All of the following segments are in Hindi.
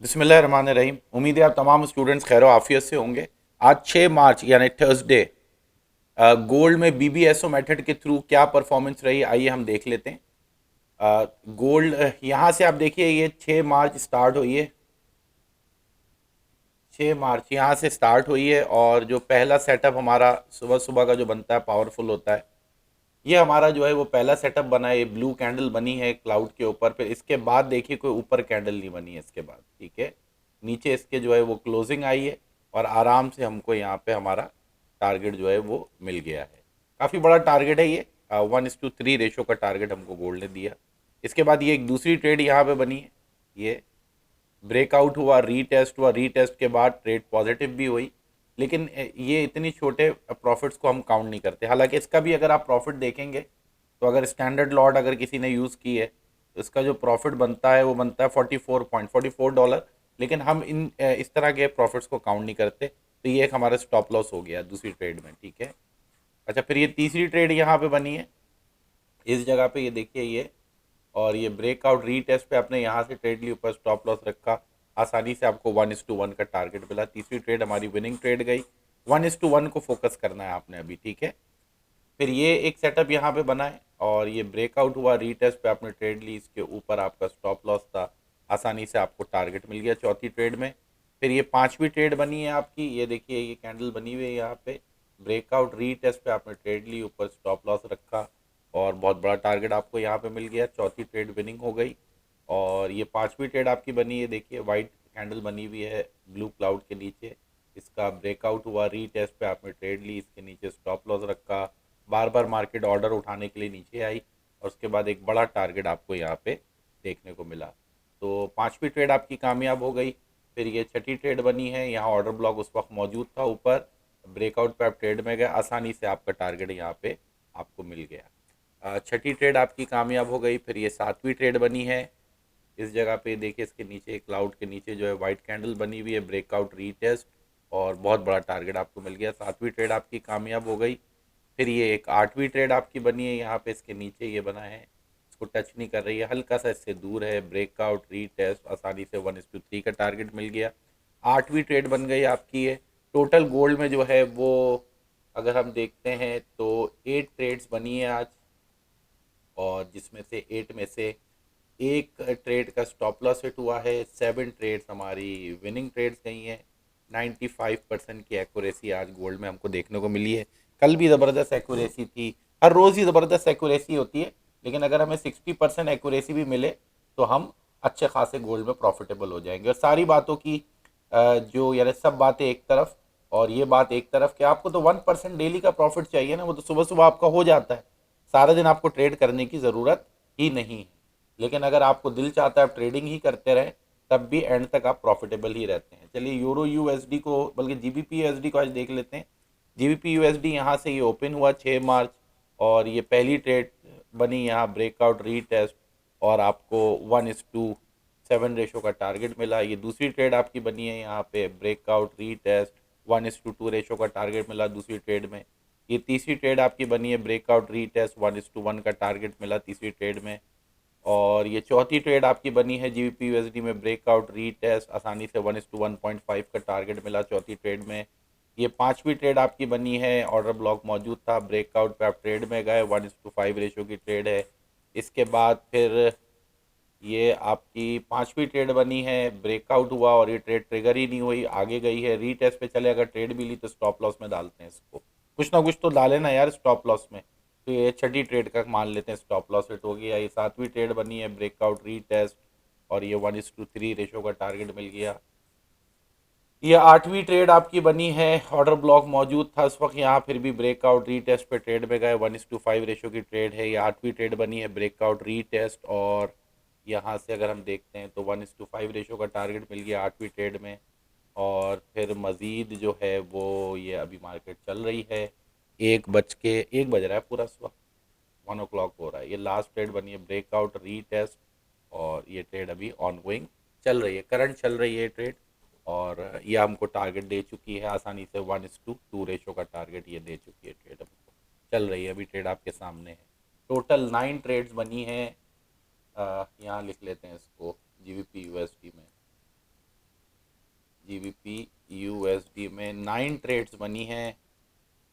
बिस्मिल्लाहिर्रहमानिर्रहीम। उम्मीद है आप तमाम स्टूडेंट्स खैर आफियत से होंगे। आज 6 मार्च यानी थर्सडे गोल्ड में बीबीएसओ मेथड के थ्रू क्या परफॉर्मेंस रही, आइए हम देख लेते हैं। गोल्ड यहाँ से आप देखिए, ये 6 मार्च स्टार्ट हुई है। 6 मार्च यहाँ से स्टार्ट हुई है और जो पहला सेटअप हमारा सुबह सुबह का जो बनता है पावरफुल होता है। ये हमारा जो है वो पहला सेटअप बना है। ये ब्लू कैंडल बनी है क्लाउड के ऊपर। फिर इसके बाद देखिए कोई ऊपर कैंडल नहीं बनी है इसके बाद, ठीक है। नीचे इसके जो है वो क्लोजिंग आई है और आराम से हमको यहाँ पे हमारा टारगेट जो है वो मिल गया है। काफ़ी बड़ा टारगेट है ये। 1:3 रेशो का टारगेट हमको गोल्ड ने दिया। इसके बाद ये एक दूसरी ट्रेड यहाँ पे बनी है। ये ब्रेकआउट हुआ, रीटेस्ट हुआ, रीटेस्ट के बाद ट्रेड पॉजिटिव भी हुई। लेकिन ये इतनी छोटे प्रॉफिट्स को हम काउंट नहीं करते। हालांकि इसका भी अगर आप प्रॉफिट देखेंगे तो अगर स्टैंडर्ड लॉट अगर किसी ने यूज़ की है तो इसका जो प्रॉफिट बनता है वो बनता है $44.44। लेकिन हम इस तरह के प्रॉफिट्स को काउंट नहीं करते। तो ये एक हमारा स्टॉप लॉस हो गया दूसरी ट्रेड में, ठीक है। अच्छा, फिर ये तीसरी ट्रेड यहाँ पे बनी है इस जगह पे, ये देखिए ये। और ये ब्रेकआउट रीटेस्ट पे आपने यहाँ से ट्रेड ली, ऊपर स्टॉप लॉस रखा, आसानी से आपको 1:1 का टारगेट मिला। तीसरी ट्रेड हमारी विनिंग ट्रेड गई। 1:1 को फोकस करना है आपने अभी, ठीक है। फिर ये एक सेटअप यहाँ पे बना है और ये ब्रेकआउट हुआ, रीटेस्ट पे आपने ट्रेड ली, इसके ऊपर आपका स्टॉप लॉस था, आसानी से आपको टारगेट मिल गया चौथी ट्रेड में। फिर ये पांचवी ट्रेड बनी है आपकी, ये देखिए ये कैंडल बनी हुई है यहाँ पे। ब्रेकआउट रीटेस्ट पे आपने ट्रेड ली, ऊपर स्टॉप लॉस रखा और बहुत बड़ा टारगेट आपको यहाँ पे मिल गया। चौथी ट्रेड विनिंग हो गई। और ये पांचवी ट्रेड आपकी बनी है, देखिए वाइट कैंडल बनी हुई है ब्लू क्लाउड के नीचे। इसका ब्रेकआउट हुआ, रीटेस्ट पे आपने ट्रेड ली, इसके नीचे स्टॉप लॉस रखा, बार बार मार्केट ऑर्डर उठाने के लिए नीचे आई और उसके बाद एक बड़ा टारगेट आपको यहाँ पे देखने को मिला। तो पांचवी ट्रेड आपकी कामयाब हो गई। फिर ये छठी ट्रेड बनी है, यहाँ ऑर्डर ब्लॉक उस वक्त मौजूद था ऊपर, ब्रेकआउट पे आप ट्रेड में गए, आसानी से आपका टारगेट यहाँ पे आपको मिल गया। छठी ट्रेड आपकी कामयाब हो गई। फिर ये सातवीं ट्रेड बनी है इस जगह पे, देखिए इसके नीचे क्लाउड के नीचे जो है वाइट कैंडल बनी हुई है, ब्रेकआउट रीटेस्ट और बहुत बड़ा टारगेट आपको मिल गया। सातवीं ट्रेड आपकी कामयाब हो गई। फिर ये एक आठवीं ट्रेड आपकी बनी है, यहाँ पे इसके नीचे ये बना है, इसको टच नहीं कर रही है, हल्का सा इससे दूर है, ब्रेकआउट रीटेस्ट, आसानी से 1:3 का टारगेट मिल गया। आठवीं ट्रेड बन गई आपकी है। टोटल गोल्ड में जो है वो अगर हम देखते हैं तो 8 ट्रेड्स बनी है आज, और जिसमें से 8 में से एक ट्रेड का स्टॉप लॉस हिट हुआ है। 7 ट्रेड्स हमारी विनिंग ट्रेड्स गई हैं। 95% की एक्यूरेसी आज गोल्ड में हमको देखने को मिली है। कल भी ज़बरदस्त एक्यूरेसी थी, हर रोज़ ही ज़बरदस्त एक्यूरेसी होती है, लेकिन अगर हमें 60% एक्यूरेसी भी मिले तो हम अच्छे खासे गोल्ड में प्रॉफिटेबल हो जाएंगे। और सारी बातों की जो यानी सब बातें एक तरफ और ये बात एक तरफ कि आपको तो 1% डेली का प्रॉफिट चाहिए ना, वो तो सुबह सुबह आपका हो जाता है। सारा दिन आपको ट्रेड करने की ज़रूरत ही नहीं है। लेकिन अगर आपको दिल चाहता है आप ट्रेडिंग ही करते रहें, तब भी एंड तक आप प्रॉफिटेबल ही रहते हैं। चलिए यूरो यूएसडी को, बल्कि जीबीपी यूएसडी को आज देख लेते हैं। जीबीपी यूएसडी यहाँ से ये ओपन हुआ 6 मार्च और ये पहली ट्रेड बनी यहाँ, ब्रेकआउट रीटेस्ट और आपको 1:7 रेशो का टारगेट मिला। ये दूसरी ट्रेड आपकी बनी है, यहाँ पे ब्रेकआउट रीटेस्ट 1:2 रेशो का टारगेट मिला दूसरी ट्रेड में। ये तीसरी ट्रेड आपकी बनी है, ब्रेकआउट रीटेस्ट 1:1 का टारगेट मिला तीसरी ट्रेड में। और ये चौथी ट्रेड आपकी बनी है जीबीपी यूएसडी में, ब्रेकआउट रीटेस्ट, आसानी से 1:1.5 का टारगेट मिला चौथी ट्रेड में। ये पांचवी ट्रेड आपकी बनी है, ऑर्डर ब्लॉक मौजूद था, ब्रेकआउट पे आप ट्रेड में गए, 1:5 रेशो की ट्रेड है। इसके बाद फिर ये आपकी पांचवी ट्रेड बनी है, ब्रेकआउट हुआ और ये ट्रेड ट्रिगर ही नहीं हुई, आगे गई है, रीटेस्ट पे चले। अगर ट्रेड भी ली तो स्टॉप लॉस में डालते हैं इसको, कुछ ना कुछ तो डाले ना यार स्टॉप लॉस में। तो ये छठी ट्रेड का मान लेते हैं स्टॉप लॉस हिट हो गया। ये सातवीं ट्रेड बनी है, ब्रेकआउट रीटेस्ट और ये 1:3 रेशो का टारगेट मिल गया। ये आठवीं ट्रेड आपकी बनी है, ऑर्डर ब्लॉक मौजूद था उस वक्त यहाँ, फिर भी ब्रेकआउट रीटेस्ट पे ट्रेड में गए, 1:5 रेशो की ट्रेड है। ये आठवीं ट्रेड बनी है, ब्रेकआउट रीटेस्ट और यहाँ से अगर हम देखते हैं तो 1:5 रेशो का टारगेट मिल गया आठवीं ट्रेड में। और फिर मज़ीद जो है वो ये अभी मार्केट चल रही है, 1 बज रहा है पूरा इस वक्त, 1 o'clock हो रहा है। ये लास्ट ट्रेड बनी है, ब्रेकआउट रीटेस्ट और ये ट्रेड अभी ऑनगोइंग चल रही है, करंट चल रही है ट्रेड। और ये हमको टारगेट दे चुकी है आसानी से, 1:2 रेशो का टारगेट ये दे चुकी है ट्रेड हमको। चल रही है अभी ट्रेड आपके सामने है। टोटल 9 ट्रेड्स बनी है। यहाँ लिख लेते हैं इसको जीबीपी यूएसडी में। GBP USD में 9 ट्रेड्स बनी हैं।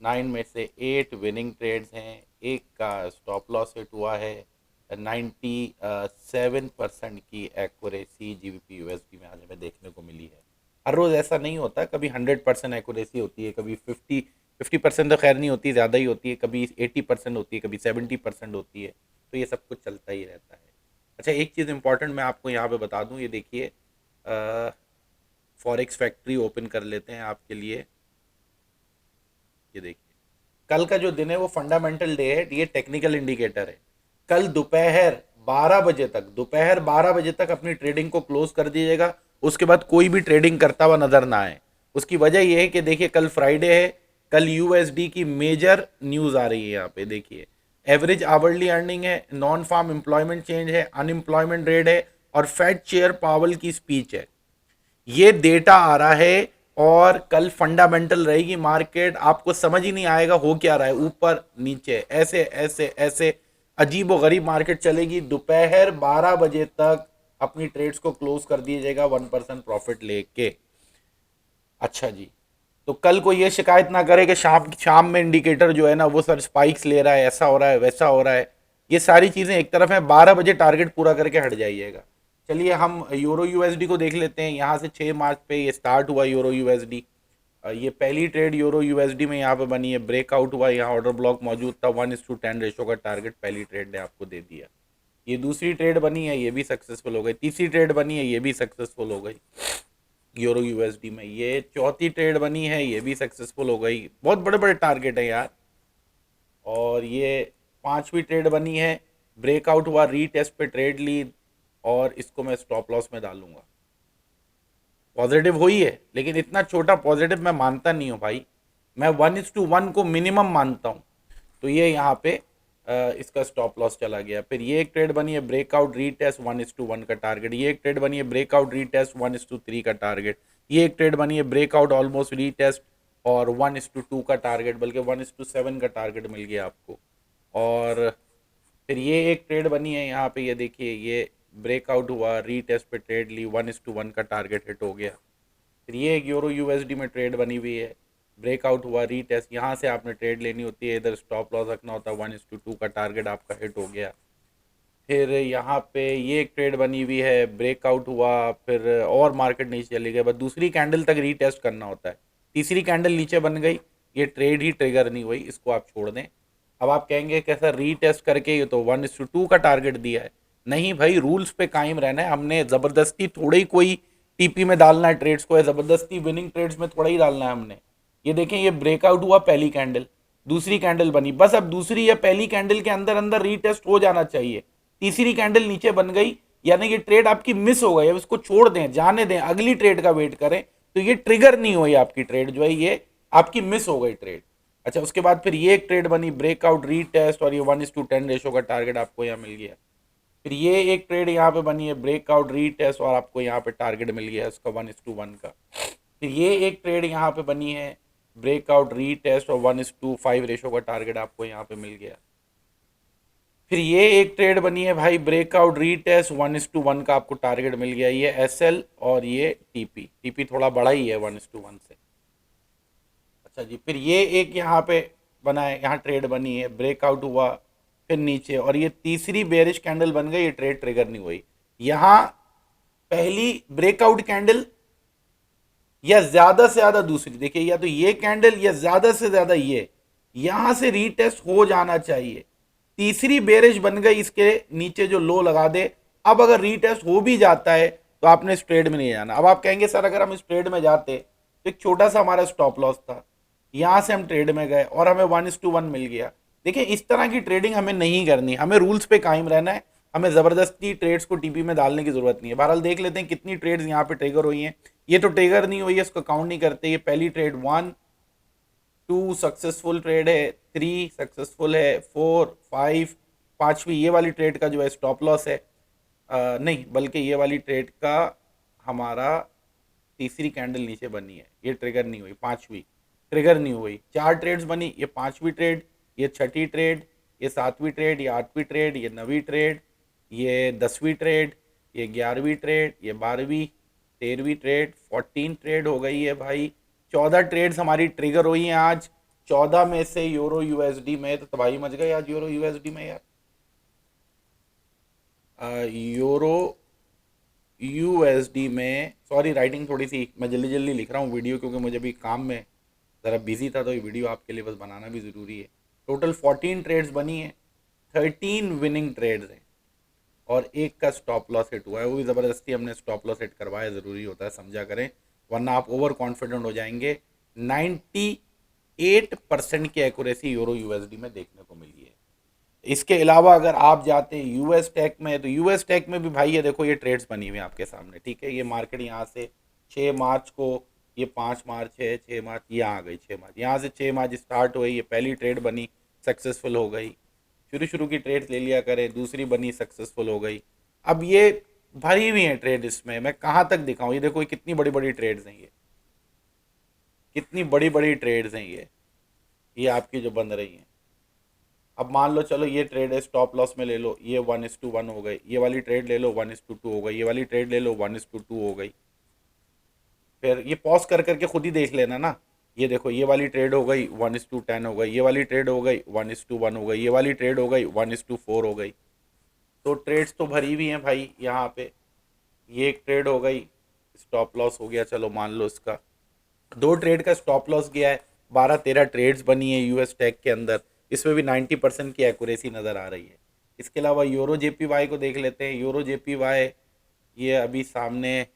9 में से 8 विनिंग ट्रेड्स हैं, एक का स्टॉप लॉस हिट हुआ है। 97% की एक्यूरेसी GBP USD में आज हमें देखने को मिली है। हर रोज़ ऐसा नहीं होता, कभी 100% एक्यूरेसी होती है, कभी 50% तो खैर नहीं होती, ज़्यादा ही होती है, कभी 80% होती है, कभी 70% होती है। तो ये सब कुछ चलता ही रहता है। अच्छा, एक चीज़ इंपॉर्टेंट मैं आपको यहाँ पे बता दूँ, ये देखिए फॉरेक्स फैक्ट्री ओपन कर लेते हैं आपके लिए। ये देखिए कल का जो दिन है वो फंडामेंटल डे है, ये टेक्निकल इंडिकेटर है। कल दोपहर 12 बजे तक अपनी ट्रेडिंग को क्लोज कर दीजिएगा। उसके बाद कोई भी ट्रेडिंग करता हुआ नजर ना आए। उसकी वजह यह है कि देखिए कल फ्राइडे है, कल यूएसडी की मेजर न्यूज आ रही है। यहाँ पे देखिए एवरेज आवरली अर्निंग है, नॉन फार्म एम्प्लॉयमेंट चेंज है, अनएम्प्लॉयमेंट रेट है और फेड चेयर पावल की स्पीच है। ये डेटा आ रहा है और कल फंडामेंटल रहेगी मार्केट। आपको समझ ही नहीं आएगा हो क्या रहा है, ऊपर नीचे ऐसे ऐसे ऐसे अजीब व गरीब मार्केट चलेगी। दोपहर 12 बजे तक अपनी ट्रेड्स को क्लोज कर दीजिएगा 1% प्रॉफिट लेके। अच्छा जी, तो कल को ये शिकायत ना करे कि शाम शाम में इंडिकेटर जो है ना वो सर स्पाइक्स ले रहा है, ऐसा हो रहा है वैसा हो रहा है। ये सारी चीज़ें एक तरफ है, 12 बजे टारगेट पूरा करके हट जाइएगा। चलिए हम यूरो यूएसडी को देख लेते हैं। यहाँ से 6 मार्च पे ये स्टार्ट हुआ यूरो यूएसडी। ये पहली ट्रेड यूरो यूएसडी में यहाँ पे बनी है, ब्रेकआउट हुआ, यहाँ ऑर्डर ब्लॉक मौजूद था, 1:10 रेशो का टारगेट पहली ट्रेड ने आपको दे दिया। ये दूसरी ट्रेड बनी है, ये भी सक्सेसफुल हो गई। तीसरी ट्रेड बनी है, ये भी सक्सेसफुल हो गई यूरो यूएसडी में। ये चौथी ट्रेड बनी है, ये भी सक्सेसफुल हो गई। बहुत बड़े बड़े टारगेट है यार। और ये पांचवी ट्रेड बनी है, ब्रेकआउट हुआ, रीटेस्ट पे ट्रेड ली और इसको मैं स्टॉप लॉस में डालूंगा। पॉजिटिव हुई है, लेकिन इतना छोटा पॉजिटिव मैं मानता नहीं हूँ भाई। मैं 1:1 को मिनिमम मानता हूँ। तो ये यहाँ पे इसका स्टॉप लॉस चला गया। फिर ये एक ट्रेड बनी है, ब्रेकआउट रीटेस्ट 1:1 का टारगेट। ये एक ट्रेड बनी है, ब्रेकआउट रीटेस्ट 1:3 का टारगेट। ये एक ट्रेड बनी है, ब्रेकआउट ऑलमोस्ट रीटेस्ट और 1:2 का टारगेट, बल्कि 1:7 का टारगेट मिल गया आपको। और फिर ये एक ट्रेड बनी है यहाँ पे, ये देखिए ये ब्रेकआउट हुआ, रीटेस्ट पे ट्रेड ली, 1:1 का टारगेट हिट हो गया। फिर ये एक यूरो यूएसडी में ट्रेड बनी हुई है, ब्रेकआउट हुआ, रीटेस्ट, यहाँ से आपने ट्रेड लेनी होती है, इधर स्टॉप लॉस रखना होता है, 1:2 का टारगेट आपका हिट हो गया। फिर यहाँ पे ये एक ट्रेड बनी हुई है, ब्रेकआउट हुआ, फिर और मार्केट नीचे चली गई, बस दूसरी कैंडल तक रीटेस्ट करना होता है। तीसरी कैंडल नीचे बन गई, ये ट्रेड ही ट्रिगर नहीं हुई, इसको आप छोड़ दें। अब आप कहेंगे कैसा रीटेस्ट करके, ये तो 1:2 का टारगेट दिया है। नहीं भाई, रूल्स पे कायम रहना है। हमने ज़बरदस्ती थोड़ा ही कोई टीपी में डालना है ट्रेड्स को, है ज़बरदस्ती विनिंग ट्रेड्स में थोड़ा ही डालना है हमने। ये देखें, ये ब्रेकआउट हुआ, पहली कैंडल, दूसरी कैंडल बनी, बस अब दूसरी या पहली कैंडल के अंदर अंदर रीटेस्ट हो जाना चाहिए। तीसरी कैंडल नीचे बन गई, यानी कि ट्रेड आपकी मिस हो गई। अब इसको छोड़ दें, जाने दें, अगली ट्रेड का वेट करें। तो ये ट्रिगर नहीं हुई आपकी ट्रेड, जो है ये आपकी मिस हो गई ट्रेड। अच्छा, उसके बाद फिर ये एक ट्रेड बनी, ब्रेकआउट रीटेस्ट और ये 1:10 रेशो का टारगेट आपको यहाँ मिल गया। फिर ये एक ट्रेड यहाँ पे बनी है, ब्रेकआउट रीटेस्ट और आपको यहाँ पे टारगेट मिल गया इसका 1:1 का। फिर ये एक ट्रेड यहाँ पे बनी है, ब्रेकआउट रीटेस्ट और 1:5 रेशो का टारगेट आपको यहाँ पे मिल गया। फिर ये एक ट्रेड बनी है भाई, ब्रेकआउट रीटेस्ट 1:1 का आपको टारगेट मिल गया। ये एसएल और ये टीपी थोड़ा बड़ा ही है 1:1 से। अच्छा जी, फिर ये एक यहाँ पे बना है, यहाँ ट्रेड बनी है, ब्रेकआउट हुआ, फिर नीचे, और ये तीसरी बेरिश कैंडल बन गई, ये ट्रेड ट्रिगर नहीं हुई। यहाँ पहली ब्रेकआउट कैंडल या ज्यादा से ज्यादा दूसरी, देखिए या तो ये कैंडल या ज्यादा से ज्यादा ये, यहां से रीटेस्ट हो जाना चाहिए। तीसरी बेरिश बन गई, इसके नीचे जो लो लगा दे। अब अगर रीटेस्ट हो भी जाता है तो आपने इस ट्रेड में नहीं जाना। अब आप कहेंगे सर अगर हम इस ट्रेड में जाते तो एक छोटा सा हमारा स्टॉप लॉस था, यहां से हम ट्रेड में गए और हमें 1:1 मिल गया। देखिए इस तरह की ट्रेडिंग हमें नहीं करनी, हमें रूल्स पे कायम रहना है। हमें जबरदस्ती ट्रेड्स को टीपी में डालने की जरूरत नहीं है। बहरहाल देख लेते हैं कितनी ट्रेड्स यहाँ पे ट्रिगर हुई हैं। ये तो ट्रिगर नहीं हुई है, इसको काउंट नहीं करते। ये पहली ट्रेड 1 2 सक्सेसफुल ट्रेड है, 3 सक्सेसफुल है, 4 5, पांचवी ये वाली ट्रेड का जो है स्टॉप लॉस है। नहीं, बल्कि ये वाली ट्रेड का हमारा तीसरी कैंडल नीचे बनी है, ये ट्रिगर नहीं हुई। पांचवी ट्रिगर नहीं हुई, 4 ट्रेड्स बनी, ये पांचवी ट्रेड, ये छठी ट्रेड, ये सातवीं ट्रेड, ये आठवीं ट्रेड, ये नवीं ट्रेड, ये 10वीं ट्रेड, ये 11वीं ट्रेड, ये 12वीं, 13वीं ट्रेड, 14 ट्रेड हो गई है भाई। 14 ट्रेड्स हमारी ट्रिगर हुई हैं आज। 14 में से यूरो यूएसडी में तो तबाही मच गई आज यूरो यूएसडी में यार। यूरो यूएसडी में, सॉरी राइटिंग थोड़ी सी मैं जल्दी जल्दी लिख रहा हूँ वीडियो, क्योंकि मुझे भी काम में ज़रा बिजी था, तो ये वीडियो आपके लिए बस बनाना भी ज़रूरी है। टोटल 14 ट्रेड्स बनी है, 13 विनिंग ट्रेड्स हैं और एक का स्टॉप लॉस हिट हुआ है। वो भी ज़बरदस्ती हमने स्टॉप लॉस हिट करवाया, ज़रूरी होता है, समझा करें, वरना आप ओवर कॉन्फिडेंट हो जाएंगे। 98% की एक्यूरेसी यूरो यूएसडी में देखने को मिली है। इसके अलावा अगर आप जाते हैं यूएस टेक में, तो यूएस टेक में भी भाई ये देखो ये ट्रेड्स बनी हुई हैं आपके सामने, ठीक है। ये मार्केट यहाँ से 6 मार्च को, ये 5 मार्च है, 6 मार्च यहाँ आ गई, 6 मार्च यहाँ से 6 मार्च स्टार्ट हुई, ये पहली ट्रेड बनी, सक्सेसफुल हो गई। शुरू की ट्रेड ले लिया करें, दूसरी बनी, सक्सेसफुल हो गई। अब ये भरी हुई है ट्रेड, इसमें मैं कहाँ तक दिखाऊँ। ये देखो ये कितनी बड़ी बड़ी ट्रेड्स हैं, ये कितनी बड़ी बड़ी ट्रेड्स हैं ये आपकी जो बन रही हैं। अब मान लो चलो ये ट्रेड है, स्टॉप लॉस में ले लो, ये 1:1 हो गई। ये वाली ट्रेड ले लो 1:2 हो गई। ये वाली ट्रेड ले लो 1:2 हो गई। फिर ये पॉज कर करके खुद ही देख लेना ना। ये देखो ये वाली ट्रेड हो गई 1:10 हो गई। ये वाली ट्रेड हो गई 1:1 हो गई। ये वाली ट्रेड हो गई 1:4 हो गई। तो ट्रेड्स तो भरी हुई हैं भाई यहाँ पे। ये एक ट्रेड हो गई, स्टॉप लॉस हो गया, चलो मान लो इसका 2 ट्रेड का स्टॉप लॉस गया है। 12-13 ट्रेड्स बनी है यूएस टेक के अंदर, इसमें भी 90% की एक्यूरेसी नज़र आ रही है। इसके अलावा यूरो जेपीवाई को देख लेते हैं। यूरो जेपीवाई ये अभी सामने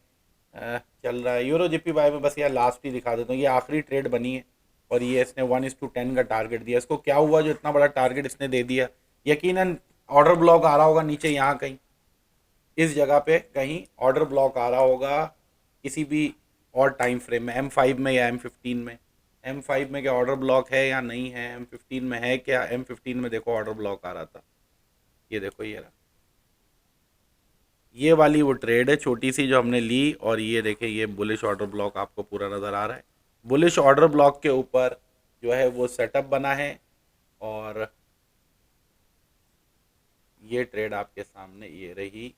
चल रहा है। यूरो जेपीवाई में बस यार लास्ट ही दिखा देता हूँ, ये आखिरी ट्रेड बनी है और ये इसने 1:10 का टारगेट दिया। इसको क्या हुआ जो इतना बड़ा टारगेट इसने दे दिया? यकीनन ऑर्डर ब्लॉक आ रहा होगा नीचे, यहाँ कहीं इस जगह पे कहीं ऑर्डर ब्लॉक आ रहा होगा किसी भी और टाइम फ्रेम में, M5 में या M15 में। M5 में क्या ऑर्डर ब्लॉक है या नहीं है? M15 में है क्या? M15 में देखो ऑर्डर ब्लॉक आ रहा था, ये देखो ये रहा। ये वाली वो ट्रेड है छोटी सी जो हमने ली, और ये देखिए ये बुलिश ऑर्डर ब्लॉक आपको पूरा नज़र आ रहा है। बुलिश ऑर्डर ब्लॉक के ऊपर जो है वो सेटअप बना है, और ये ट्रेड आपके सामने ये रही,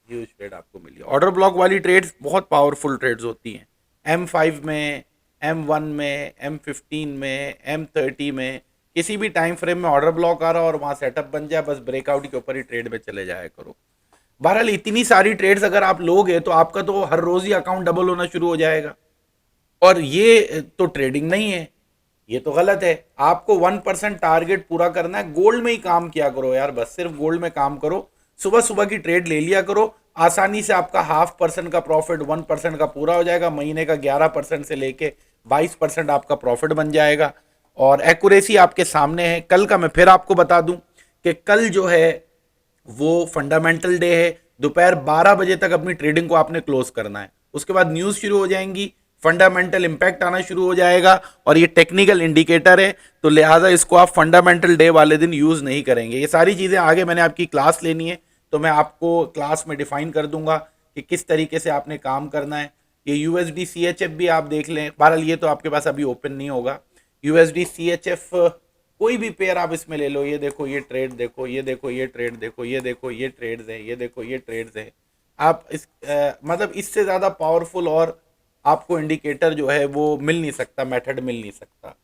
ह्यूज ट्रेड आपको मिली। ऑर्डर ब्लॉक वाली ट्रेड्स बहुत पावरफुल ट्रेड्स होती हैं। M5 में, M1 में, M15 में, M30 में, किसी भी टाइम फ्रेम में ऑर्डर ब्लॉक आ रहा हो और वहाँ सेटअप बन जाए, बस ब्रेकआउट के ऊपर ही ट्रेड में चले जाया करो। बहरहाल इतनी सारी ट्रेड्स अगर आप लोगे तो आपका तो हर रोज ही अकाउंट डबल होना शुरू हो जाएगा, और ये तो ट्रेडिंग नहीं है, ये तो गलत है। आपको 1% टारगेट पूरा करना है। गोल्ड में ही काम किया करो यार, बस सिर्फ गोल्ड में काम करो। सुबह सुबह की ट्रेड ले लिया करो, आसानी से आपका 0.5% का प्रॉफिट 1% का पूरा हो जाएगा। महीने का 11% से लेके 22% आपका प्रॉफिट बन जाएगा, और एक्यूरेसी आपके सामने है। कल का मैं फिर आपको बता दूं कि कल जो है वो फंडामेंटल डे है। दोपहर 12 बजे तक अपनी ट्रेडिंग को आपने क्लोज करना है। उसके बाद न्यूज़ शुरू हो जाएंगी, फंडामेंटल इंपैक्ट आना शुरू हो जाएगा, और ये टेक्निकल इंडिकेटर है, तो लिहाजा इसको आप फंडामेंटल डे वाले दिन यूज़ नहीं करेंगे। ये सारी चीज़ें आगे मैंने आपकी क्लास लेनी है, तो मैं आपको क्लास में डिफाइन कर दूंगा कि किस तरीके से आपने काम करना है। ये यूएसडी CHF भी आप देख लें, बहरहाल ये तो आपके पास अभी ओपन नहीं होगा। यूएसडी CHF कोई भी पेयर आप इसमें ले लो, ये देखो ये ट्रेड देखो, ये देखो ये ट्रेड देखो, ये देखो ये ट्रेड्स हैं, ये देखो ये ट्रेड्स हैं। आप इस मतलब इससे ज़्यादा पावरफुल और आपको इंडिकेटर जो है वो मिल नहीं सकता, मेथड मिल नहीं सकता।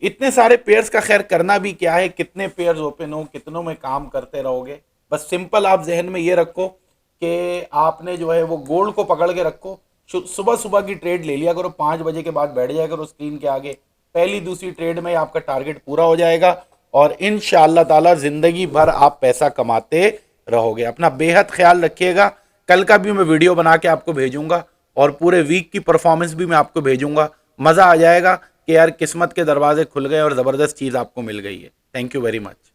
इतने सारे पेयर्स का खैर करना भी क्या है, कितने पेयर्स ओपन हो, कितनों में काम करते रहोगे। बस सिंपल आप जहन में ये रखो कि आपने जो है वो गोल्ड को पकड़ के रखो। सुबह सुबह की ट्रेड ले लिया करो, 5 बजे के बाद बैठ जाया करो स्क्रीन के आगे। पहली दूसरी ट्रेड में आपका टारगेट पूरा हो जाएगा, और इंशाअल्लाह ताला जिंदगी भर आप पैसा कमाते रहोगे। अपना बेहद ख्याल रखिएगा। कल का भी मैं वीडियो बना के आपको भेजूंगा, और पूरे वीक की परफॉर्मेंस भी मैं आपको भेजूंगा। मज़ा आ जाएगा कि यार किस्मत के दरवाजे खुल गए और ज़बरदस्त चीज़ आपको मिल गई है। Thank you very much.